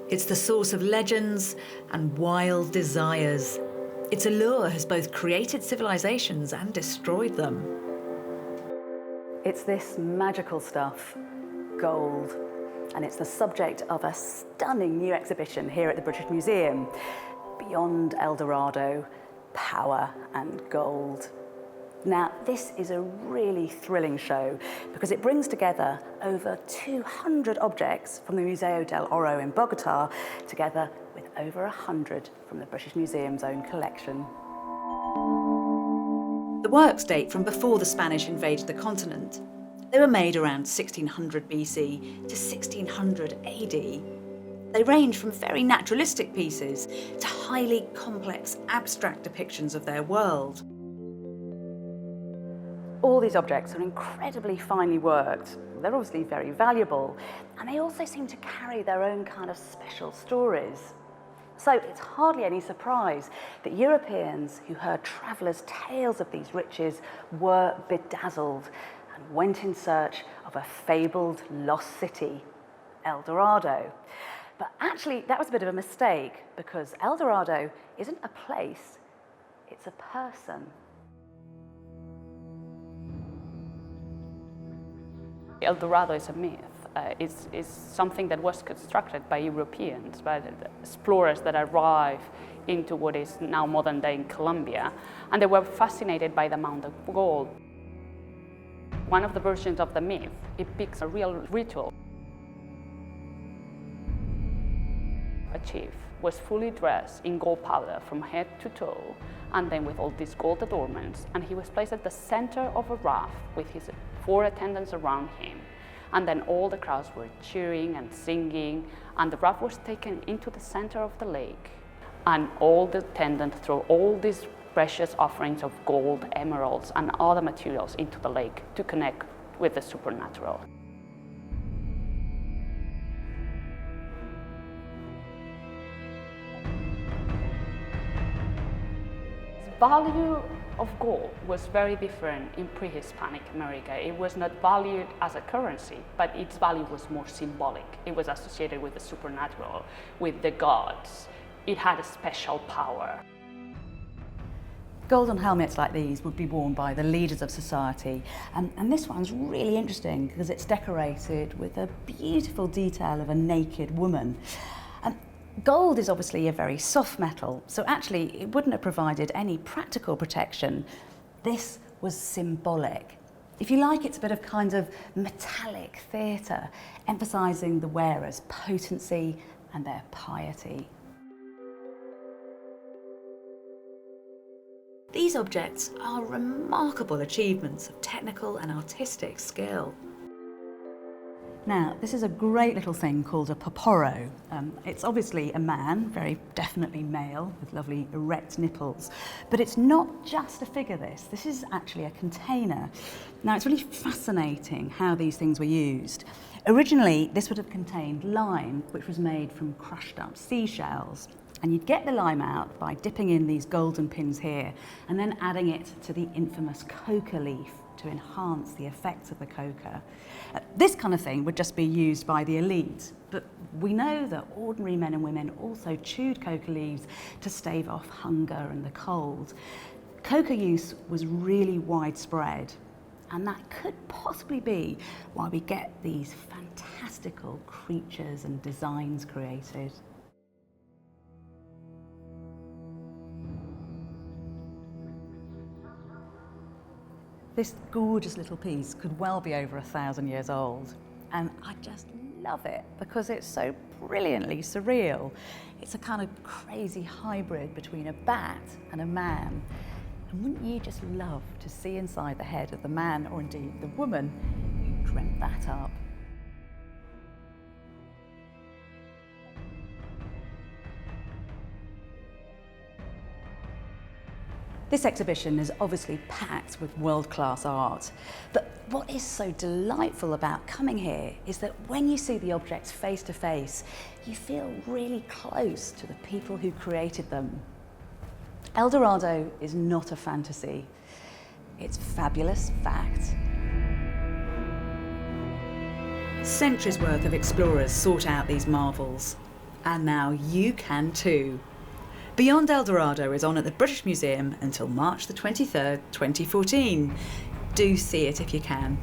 It's the source of legends and wild desires. Its allure has both created civilizations and destroyed them. It's this magical stuff, gold, and it's the subject of a stunning new exhibition here at the British Museum. Beyond El Dorado, power and gold. Now, this is a really thrilling show because it brings together over 200 objects from the Museo del Oro in Bogota, together with over 100 from the British Museum's own collection. The works date from before the Spanish invaded the continent. They were made around 1600 BC to 1600 AD. They range from very naturalistic pieces to highly complex abstract depictions of their world. All these objects are incredibly finely worked. They're obviously very valuable, and they also seem to carry their own kind of special stories. So it's hardly any surprise that Europeans who heard travellers' tales of these riches were bedazzled and went in search of a fabled lost city, El Dorado. But actually, that was a bit of a mistake, because El Dorado isn't a place, it's a person. El Dorado is a myth. It's something that was constructed by Europeans, by explorers that arrived into what is now modern-day Colombia, and they were fascinated by the amount of gold. One of the versions of the myth, it depicts a real ritual. A chief was fully dressed in gold powder from head to toe, and then with all these gold adornments, and he was placed at the center of a raft with his 4 attendants around him. And then all the crowds were cheering and singing, and the raft was taken into the center of the lake. And all the attendants threw all these precious offerings of gold, emeralds, and other materials into the lake to connect with the supernatural. The value of gold was very different in pre-Hispanic America. It was not valued as a currency, but its value was more symbolic. It was associated with the supernatural, with the gods. It had a special power. Golden helmets like these would be worn by the leaders of society, and this one's really interesting because it's decorated with a beautiful detail of a naked woman. Gold is obviously a very soft metal, so actually it wouldn't have provided any practical protection. This was symbolic. If you like, it's a bit of kind of metallic theatre, emphasising the wearer's potency and their piety. These objects are remarkable achievements of technical and artistic skill. Now, this is a great little thing called a poporo. It's obviously a man, very definitely male, with lovely erect nipples. But it's not just a figure, this is actually a container. Now, it's really fascinating how these things were used. Originally, this would have contained lime, which was made from crushed up seashells. And you'd get the lime out by dipping in these golden pins here, and then adding it to the infamous coca leaf to enhance the effects of the coca. This kind of thing would just be used by the elite, but we know that ordinary men and women also chewed coca leaves to stave off hunger and the cold. Coca use was really widespread, and that could possibly be why we get these fantastical creatures and designs created. This gorgeous little piece could well be over 1,000 years old, and I just love it because it's so brilliantly surreal. It's a kind of crazy hybrid between a bat and a man. And wouldn't you just love to see inside the head of the man, or indeed the woman, who dreamt that up? This exhibition is obviously packed with world-class art, but what is so delightful about coming here is that when you see the objects face to face, you feel really close to the people who created them. El Dorado is not a fantasy, it's fabulous fact. Centuries worth of explorers sought out these marvels, And now you can too. Beyond El Dorado is on at the British Museum until March the 23rd, 2014. Do see it if you can.